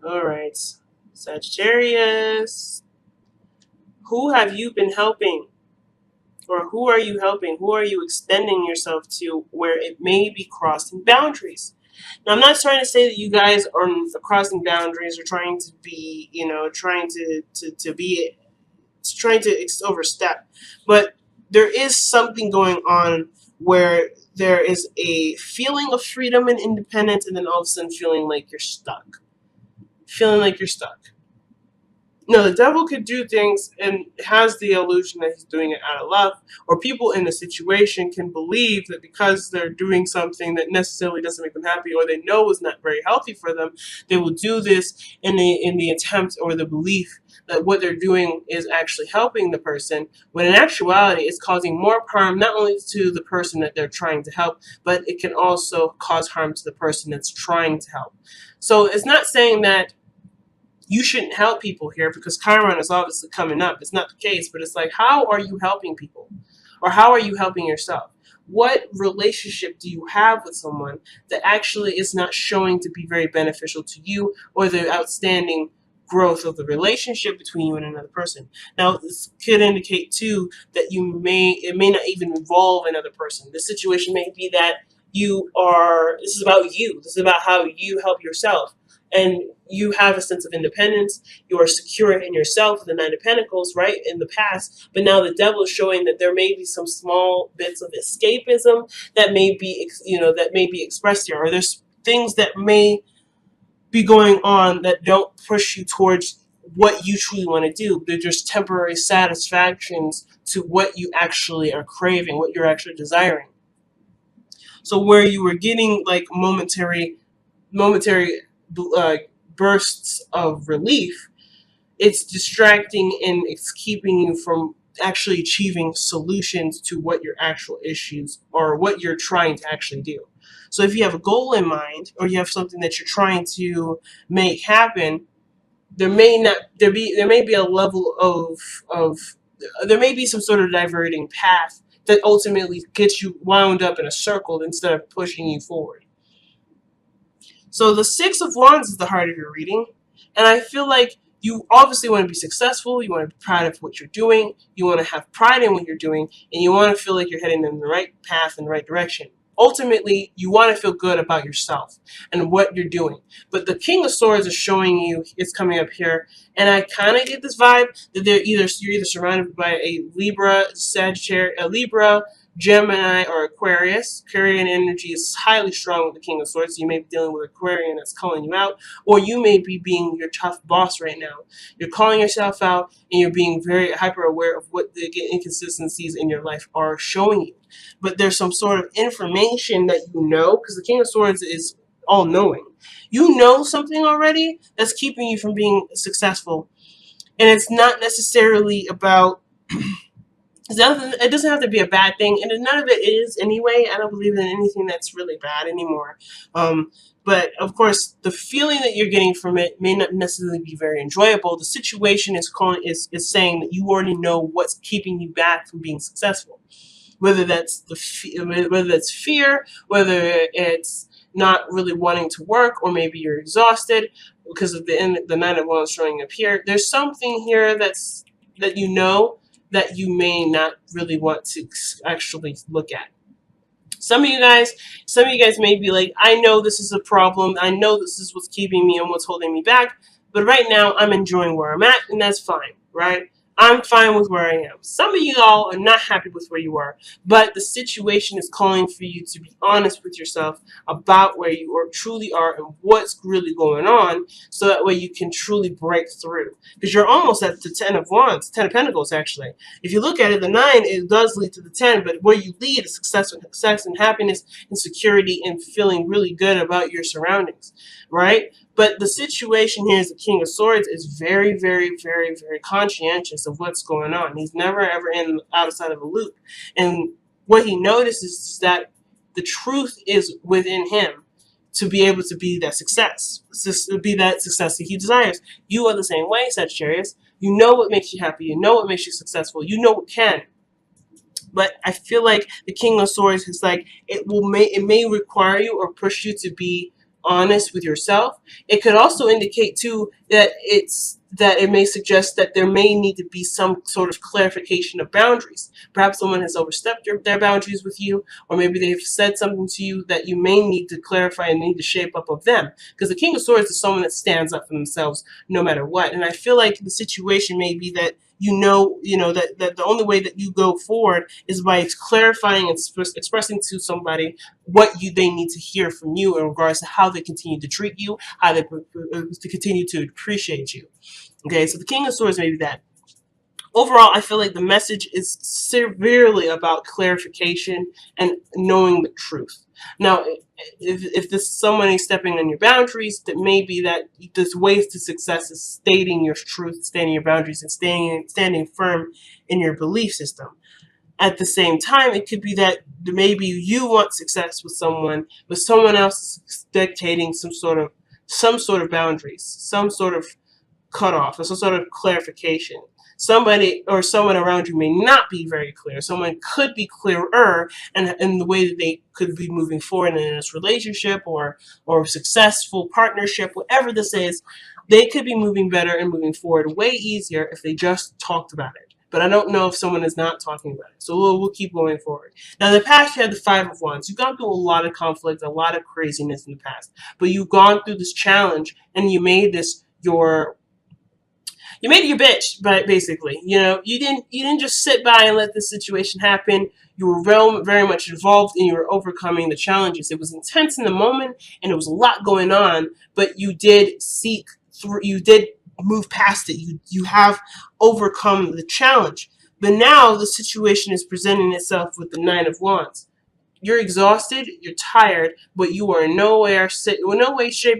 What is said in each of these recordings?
All right. Sagittarius. Who have you been helping? Or who are you helping? Who are you extending yourself to where it may be crossing boundaries? Now, I'm not trying to say that you guys are crossing boundaries or trying to be, trying to be, trying to overstep, but there is something going on where there is a feeling of freedom and independence, and then all of a sudden feeling like you're stuck. Feeling like you're stuck. No, the devil could do things and has the illusion that he's doing it out of love, or people in the situation can believe that because they're doing something that necessarily doesn't make them happy or they know is not very healthy for them, they will do this in the attempt or the belief that what they're doing is actually helping the person, when in actuality it's causing more harm not only to the person that they're trying to help, but it can also cause harm to the person that's trying to help. So it's not saying that you shouldn't help people here because Chiron is obviously coming up. It's not the case, but it's like, how are you helping people? Or how are you helping yourself? What relationship do you have with someone that actually is not showing to be very beneficial to you or the outstanding growth of the relationship between you and another person? Now, this could indicate too that it may not even involve another person. The situation may be that this is about you. This is about how you help yourself. And you have a sense of independence. You are secure in yourself, the Nine of Pentacles, right, in the past. But now the devil is showing that there may be some small bits of escapism that may be, that may be expressed here. Or there's things that may be going on that don't push you towards what you truly want to do. They're just temporary satisfactions to what you actually are craving, what you're actually desiring. So where you were getting like momentary bursts of relief, it's distracting and it's keeping you from actually achieving solutions to what your actual issues or what you're trying to actually do. So if you have a goal in mind or you have something that you're trying to make happen, there may be a level of there may be some sort of diverting path that ultimately gets you wound up in a circle instead of pushing you forward. So the Six of Wands is the heart of your reading. And I feel like you obviously want to be successful. You want to be proud of what you're doing. You want to have pride in what you're doing. And you want to feel like you're heading in the right path, in the right direction. Ultimately, you want to feel good about yourself and what you're doing. But the King of Swords is showing you, it's coming up here. And I kind of get this vibe that you're either surrounded by a Libra, Sagittarius, a Libra, Gemini, or Aquarius. Aquarian energy is highly strong with the King of Swords. So you may be dealing with Aquarian that's calling you out, or you may be being your tough boss right now. You're calling yourself out, and you're being very hyper aware of what the inconsistencies in your life are showing you. But there's some sort of information that you know, because the King of Swords is all-knowing. You know something already that's keeping you from being successful, and it's not necessarily about it doesn't have to be a bad thing, and none of it is anyway. I don't believe in anything that's really bad anymore. But of course, the feeling that you're getting from it may not necessarily be very enjoyable. The situation is saying that you already know what's keeping you back from being successful. Whether that's whether that's fear, whether it's not really wanting to work, or maybe you're exhausted because of the Nine of Wands showing up here. There's something here that you know that you may not really want to actually look at. Some of you guys may be like, I know this is a problem. I know this is what's keeping me and what's holding me back. But right now, I'm enjoying where I'm at, and that's fine, right? I'm fine with where I am. Some of you all are not happy with where you are, but the situation is calling for you to be honest with yourself about where you truly are and what's really going on, so that way you can truly break through. Because you're almost at the 10 of Wands, 10 of Pentacles, actually. If you look at it, the 9, it does lead to the 10, but where you lead is success and happiness and security and feeling really good about your surroundings, right? But the situation here is the King of Swords is very, very, very, very conscientious of what's going on. He's never, ever outside of a loop. And what he notices is that the truth is within him to be able to be that success, to be that success that he desires. You are the same way, Sagittarius. You know what makes you happy. You know what makes you successful. You know what can. But I feel like the King of Swords is like, it may require you or push you to be honest with yourself. It could also indicate too that it may suggest that there may need to be some sort of clarification of boundaries. Perhaps someone has overstepped their boundaries with you, or maybe they've said something to you that you may need to clarify and need to shape up of them. Because the King of Swords is someone that stands up for themselves no matter what. And I feel like the situation may be that that the only way that you go forward is by clarifying and expressing to somebody what they need to hear from you in regards to how they continue to treat you, how they to continue to appreciate you. Okay, so the King of Swords may be that. Overall, I feel like the message is severely about clarification and knowing the truth. Now, if this is somebody stepping on your boundaries, that may be that there's ways to success is stating your truth, stating your boundaries, and standing firm in your belief system. At the same time, it could be that maybe you want success with someone, but someone else is dictating some sort of boundaries, some sort of cutoff, or some sort of clarification. Somebody or someone around you may not be very clear. Someone could be clearer in the way that they could be moving forward in this relationship or successful partnership, whatever this is. They could be moving better and moving forward way easier if they just talked about it. But I don't know if someone is not talking about it. So we'll keep going forward. Now, in the past, you had the Five of Wands. You've gone through a lot of conflict, a lot of craziness in the past. But you've gone through this challenge, and you made this you made it your bitch, but basically, you didn't just sit by and let this situation happen. You were very much involved, and you were overcoming the challenges. It was intense in the moment, and there was a lot going on, but you did seek through. You did move past it. You have overcome the challenge. But now the situation is presenting itself with the Nine of Wands. You're exhausted, you're tired, but you are in no way, shape,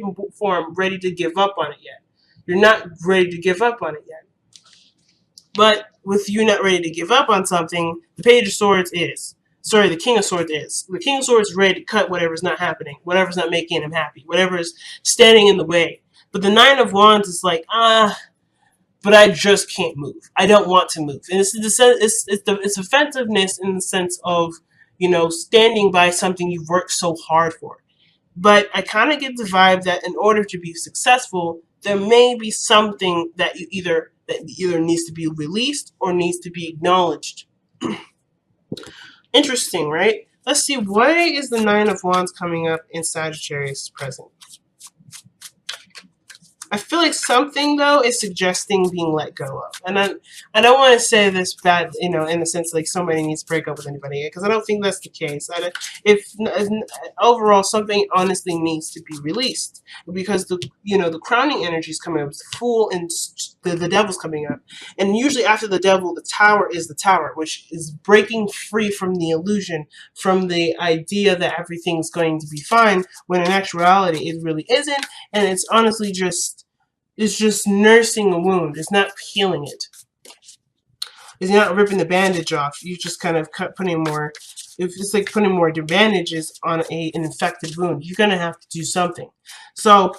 and form ready to give up on it yet. You're not ready to give up on it yet. But with you not ready to give up on something, the Page of Swords is. Sorry, the King of Swords is. The King of Swords is ready to cut whatever's not happening, whatever's not making him happy, whatever is standing in the way. But the Nine of Wands is like, but I just can't move. I don't want to move. And it's offensiveness in the sense of, standing by something you've worked so hard for. But I kind of get the vibe that in order to be successful, there may be something that either needs to be released or needs to be acknowledged. Interesting, right? Let's see, why is the Nine of Wands coming up in Sagittarius present? I feel like something, though, is suggesting being let go of. And I don't want to say this bad, in the sense like somebody needs to break up with anybody, because I don't think that's the case. If overall, something honestly needs to be released, because the crowning energy is coming up, the Fool and the Devil's coming up. And usually after the Devil, the Tower is the Tower, which is breaking free from the illusion, from the idea that everything's going to be fine, when in actuality it really isn't, and it's honestly just nursing a wound. It's not healing it. It's not ripping the bandage off. You just kind of putting more. It's like putting more bandages on an infected wound. You're gonna have to do something. So,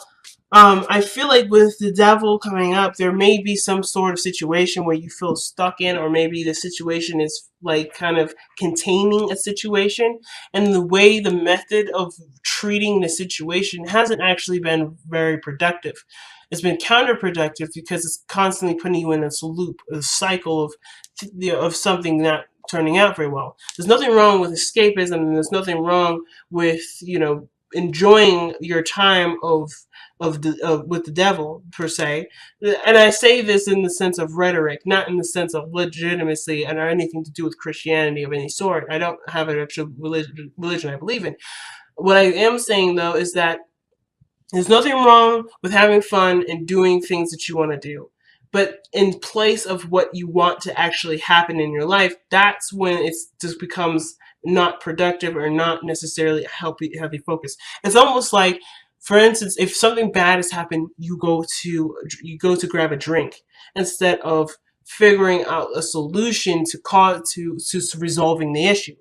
I feel like with the Devil coming up, there may be some sort of situation where you feel stuck in, or maybe the situation is like kind of containing a situation, and the method of treating the situation hasn't actually been very productive. It's been counterproductive because it's constantly putting you in a loop, a cycle of something not turning out very well. There's nothing wrong with escapism, and there's nothing wrong with enjoying your time with the Devil per se. And I say this in the sense of rhetoric, not in the sense of legitimacy and or anything to do with Christianity of any sort. I don't have an actual religion I believe in. What I am saying, though, is that there's nothing wrong with having fun and doing things that you want to do. But in place of what you want to actually happen in your life, that's when it just becomes not productive or not necessarily healthy focus. It's almost like, for instance, if something bad has happened, you go to grab a drink instead of figuring out a solution to resolving the issue.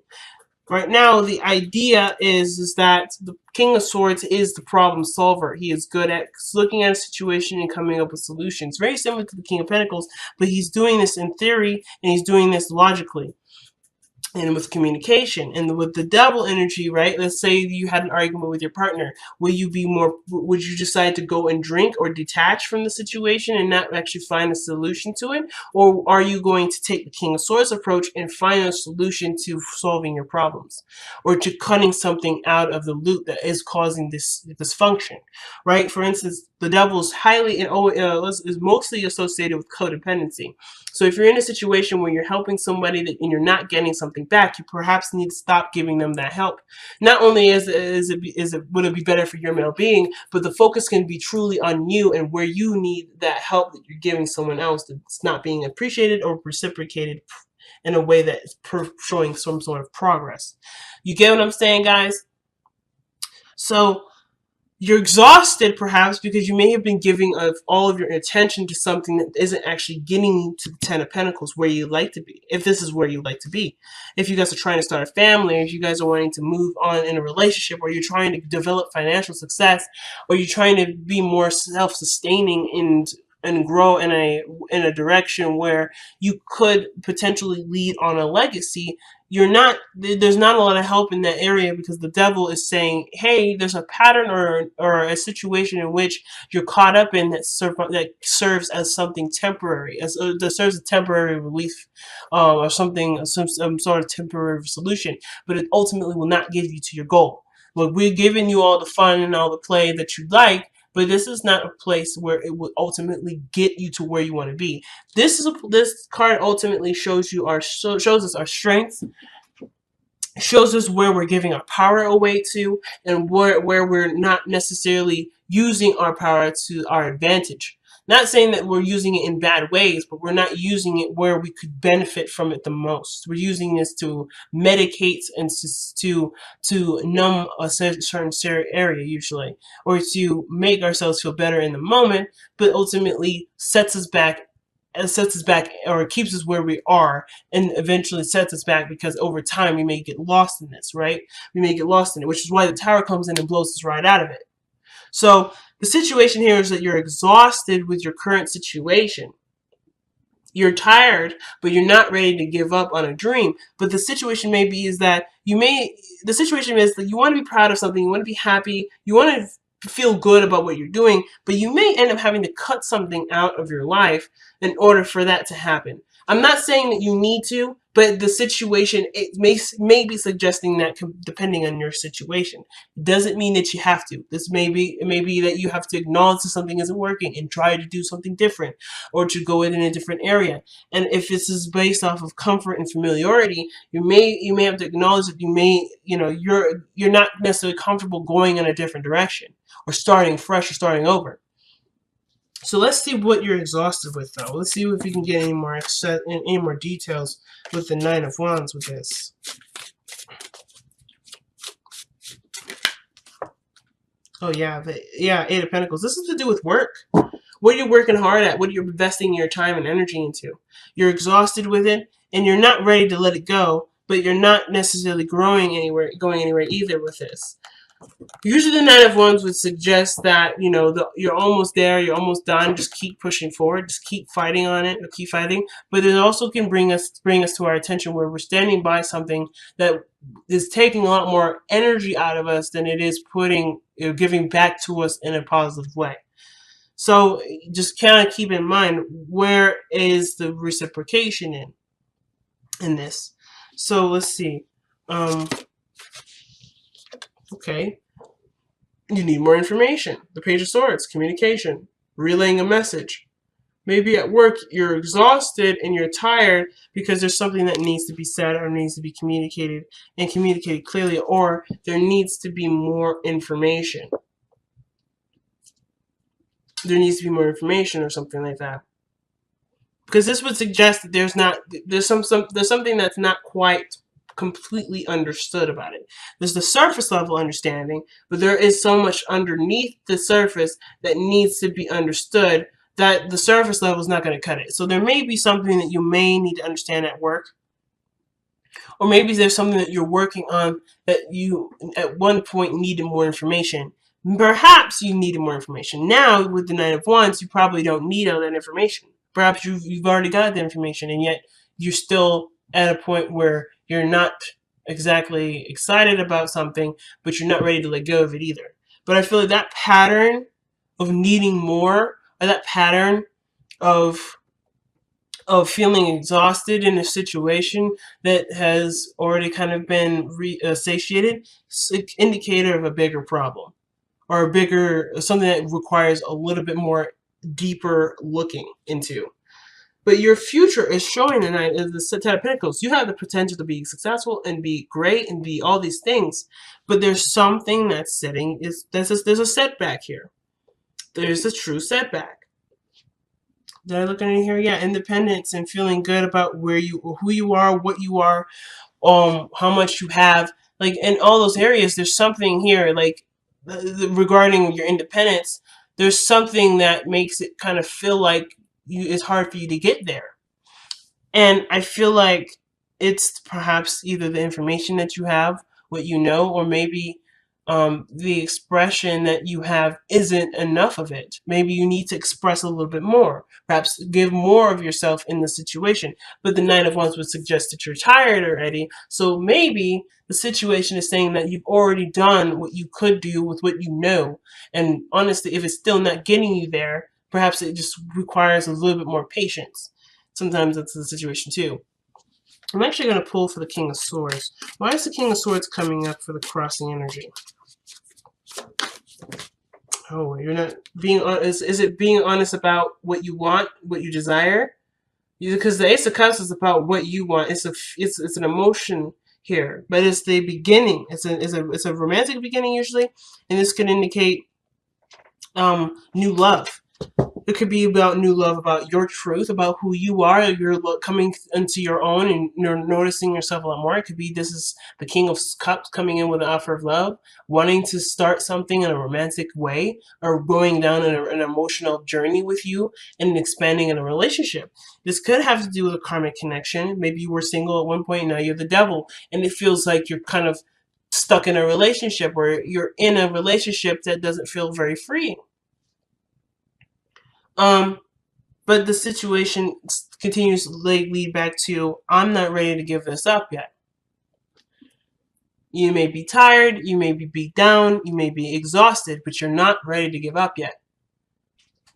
Right now, the idea is that the King of Swords is the problem solver. He is good at looking at a situation and coming up with solutions. Very similar to the King of Pentacles, but he's doing this in theory, and he's doing this logically. and with communication. And with the double energy, right, let's say you had an argument with your partner. Would you decide to go and drink or detach from the situation and not actually find a solution to it? Or are you going to take the King of Swords approach and find a solution to solving your problems, or to cutting something out of the loop that is causing this dysfunction, right? For instance, the devil is is mostly associated with codependency. So if you're in a situation where you're helping somebody and you're not getting something back, you perhaps need to stop giving them that help. Not only would it be better for your well-being, but the focus can be truly on you and where you need that help that you're giving someone else that's not being appreciated or reciprocated in a way that is showing some sort of progress. You get what I'm saying, guys? So you're exhausted perhaps because you may have been giving all of your attention to something that isn't actually getting you to the Ten of Pentacles where you'd like to be, if this is where you'd like to be. If you guys are trying to start a family, or if you guys are wanting to move on in a relationship, or you're trying to develop financial success, or you're trying to be more self-sustaining and grow in a direction where you could potentially lead on a legacy, there's not a lot of help in that area, because the devil is saying, hey, there's a pattern or a situation in which you're caught up in that serves as something temporary, that serves a temporary relief, or something, some sort of temporary solution, but it ultimately will not get you to your goal. Look, we're giving you all the fun and all the play that you like, but this is not a place where it will ultimately get you to where you want to be. This card ultimately shows us our strengths, shows us where we're giving our power away to, and where we're not necessarily using our power to our advantage. Not saying that we're using it in bad ways, but we're not using it where we could benefit from it the most. We're using this to medicate and to numb a certain area usually, or to make ourselves feel better in the moment, but ultimately sets us back or keeps us where we are, and eventually sets us back, because over time we may get lost in this, right? We may get lost in it, which is why the Tower comes in and blows us right out of it. So the situation here is that you're exhausted with your current situation. You're tired, but you're not ready to give up on a dream. But the situation may be is that the situation is that you want to be proud of something, you want to be happy, you want to feel good about what you're doing, but you may end up having to cut something out of your life in order for that to happen. I'm not saying that you need to, but the situation, it may be suggesting that, depending on your situation. It doesn't mean that you have to. It may be that you have to acknowledge that something isn't working and try to do something different, or to go in a different area. And if this is based off of comfort and familiarity, you may have to acknowledge that you're not necessarily comfortable going in a different direction, or starting fresh, or starting over. So let's see what you're exhausted with, though. Let's see if we can get any more details with the Nine of Wands with this. Oh yeah, Eight of Pentacles. This is to do with work. What you're working hard at, what you're investing your time and energy into. You're exhausted with it, and you're not ready to let it go, but you're not necessarily going anywhere either with this. Usually the Nine of Wands would suggest that, you're almost there, you're almost done, just keep pushing forward, just keep fighting on it, or keep fighting. But it also can bring us to our attention where we're standing by something that is taking a lot more energy out of us than it is giving back to us in a positive way. So just kind of keep in mind, where is the reciprocation in this? So let's see. Okay. You need more information. The Page of Swords, communication, relaying a message. Maybe at work you're exhausted and you're tired because there's something that needs to be said or needs to be communicated, and communicated clearly, or there needs to be more information. There needs to be more information or something like that. Because this would suggest that there's something that's not quite completely understood about it. There's the surface level understanding, but there is so much underneath the surface that needs to be understood that the surface level is not going to cut it. So there may be something that you may need to understand at work, or maybe there's something that you're working on that you at one point needed more information. Perhaps you needed more information. Now with the Nine of Wands, you probably don't need all that information. Perhaps you've already got the information, and yet you're still at a point where you're not exactly excited about something, but you're not ready to let go of it either. But I feel like that pattern of needing more, or that pattern of feeling exhausted in a situation that has already kind of been satiated, it's an indicator of a bigger problem, or a bigger something that requires a little bit more deeper looking into. But your future is showing tonight is the Ten of Pentacles. You have the potential to be successful and be great and be all these things, but there's something that's sitting. There's a setback here. There's a true setback. Did I look in here? Yeah, independence and feeling good about who you are, what you are, how much you have. Like in all those areas, there's something here. Like regarding your independence, there's something that makes it kind of feel like it's hard for you to get there. And I feel like it's perhaps either the information that you have, what you know, or maybe the expression that you have isn't enough of it. Maybe you need to express a little bit more, perhaps give more of yourself in the situation. But the Nine of Wands would suggest that you're tired already. So maybe the situation is saying that you've already done what you could do with what you know. And honestly, if it's still not getting you there, perhaps it just requires a little bit more patience. Sometimes that's the situation too. I'm actually going to pull for the King of Swords. Why is the King of Swords coming up for the crossing energy? Oh, you're not being honest. Is it being honest about what you want, what you desire? Because the Ace of Cups is about what you want. It's an emotion here, but it's the beginning. It's a romantic beginning usually, and this can indicate new love. It could be about new love, about your truth, about who you are. You're coming into your own and you're noticing yourself a lot more. It could be this is the King of Cups coming in with an offer of love, wanting to start something in a romantic way, or going down an emotional journey with you and expanding in a relationship. This could have to do with a karmic connection. Maybe you were single at one point, and now you're the devil, and it feels like you're kind of stuck in a relationship, or you're in a relationship that doesn't feel very free. But the situation continues to lead back to, I'm not ready to give this up yet. You may be tired, you may be beat down, you may be exhausted, but you're not ready to give up yet.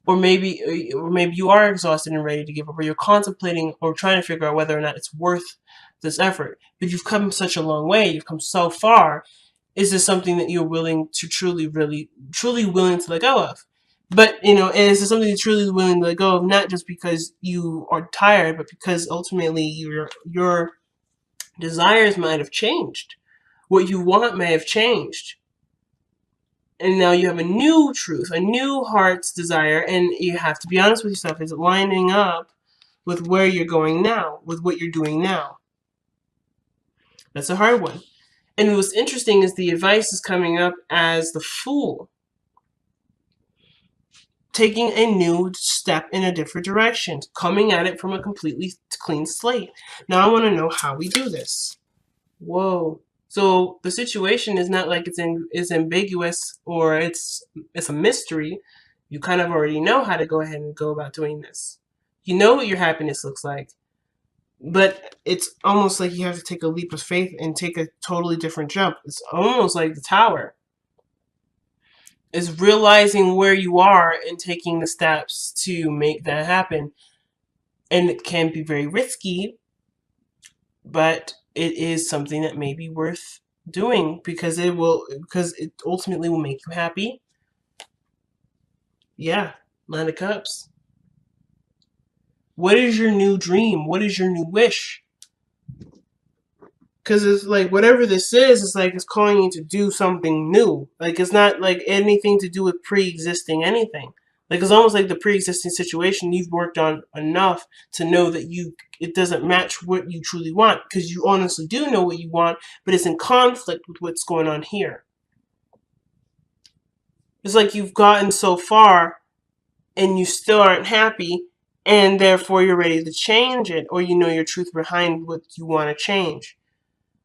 Or maybe you are exhausted and ready to give up, or you're contemplating or trying to figure out whether or not it's worth this effort. But you've come such a long way, you've come so far. Is this something that you're willing to truly willing to let go of? But, is this something you're truly willing to let go of, not just because you are tired, but because ultimately your desires might have changed. What you want may have changed. And now you have a new truth, a new heart's desire, and you have to be honest with yourself. Is it lining up with where you're going now, with what you're doing now? That's a hard one. And what's interesting is the advice is coming up as the Fool, taking a new step in a different direction, coming at it from a completely clean slate. Now I want to know how we do this. Whoa. So the situation is not like it's ambiguous or it's a mystery. You kind of already know how to go ahead and go about doing this. You know what your happiness looks like. But it's almost like you have to take a leap of faith and take a totally different jump. It's almost like the Tower. Is realizing where you are and taking the steps to make that happen. And it can be very risky, but it is something that may be worth doing because it ultimately will make you happy. Yeah, Nine of Cups. What is your new dream? What is your new wish? Because it's like, whatever this is, it's like it's calling you to do something new. Like, it's not like anything to do with pre-existing anything. Like, it's almost like the pre-existing situation you've worked on enough to know that it doesn't match what you truly want. Because you honestly do know what you want, but it's in conflict with what's going on here. It's like you've gotten so far and you still aren't happy, and therefore you're ready to change it, or you know your truth behind what you want to change.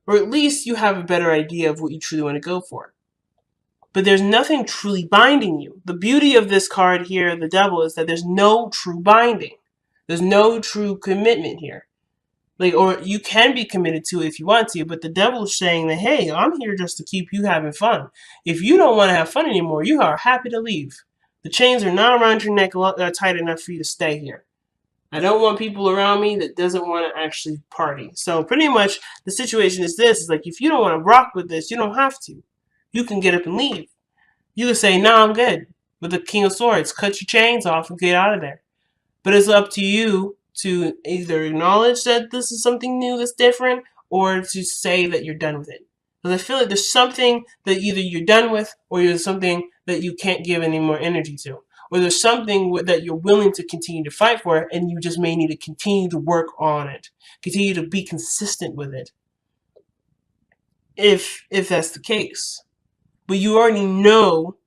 Or at least you have a better idea of what you truly want to go for. But there's nothing truly binding you. The beauty of this card here, the Devil, is that there's no true binding. There's no true commitment here. Like, or you can be committed to it if you want to, but the devil is saying that, hey, I'm here just to keep you having fun. If you don't want to have fun anymore, you are happy to leave. The chains are not around your neck tight enough for you to stay here. I don't want people around me that doesn't want to actually party. So pretty much the situation is this, is like, if you don't want to rock with this, you don't have to. You can get up and leave. You can say, no, I'm good. With the King of Swords, cut your chains off and get out of there. But it's up to you to either acknowledge that this is something new that's different, or to say that you're done with it. Because I feel like there's something that either you're done with, or there's something that you can't give any more energy to. Or there's something that you're willing to continue to fight for, and you just may need to continue to work on it. Continue to be consistent with it. If that's the case. But you already know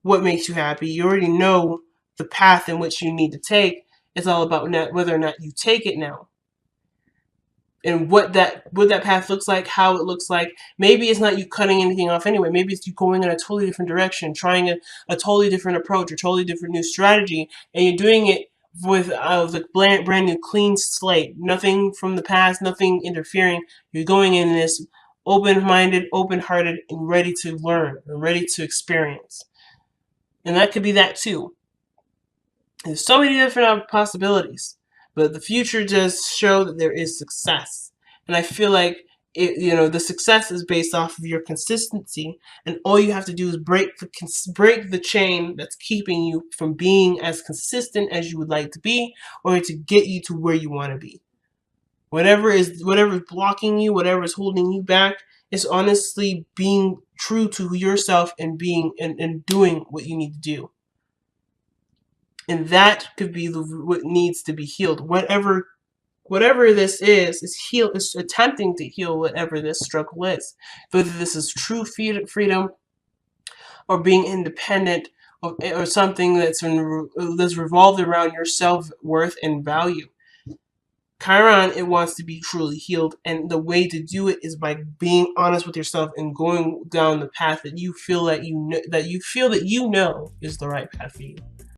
what makes you happy. You already know the path in which you need to take. It's all about whether or not you take it now. And what that path looks like, how it looks like. Maybe it's not you cutting anything off anyway. Maybe it's you going in a totally different direction, trying a totally different approach, a totally different new strategy, and you're doing it with the brand new clean slate. Nothing from the past, nothing interfering. You're going in this open-minded, open-hearted, and ready to learn, and ready to experience. And that could be that too. There's so many different possibilities, but the future does show that there is success. And I feel like the success is based off of your consistency, and all you have to do is break the chain that's keeping you from being as consistent as you would like to be, or to get you to where you want to be. Whatever is blocking you, whatever is holding you back, is honestly being true to yourself and and doing what you need to do. And that could be what needs to be healed. Whatever this is attempting to heal whatever this struggle is. Whether this is true freedom, or being independent, or something that's revolved around your self-worth and value. Chiron, it wants to be truly healed, and the way to do it is by being honest with yourself and going down the path that you feel that you know is the right path for you.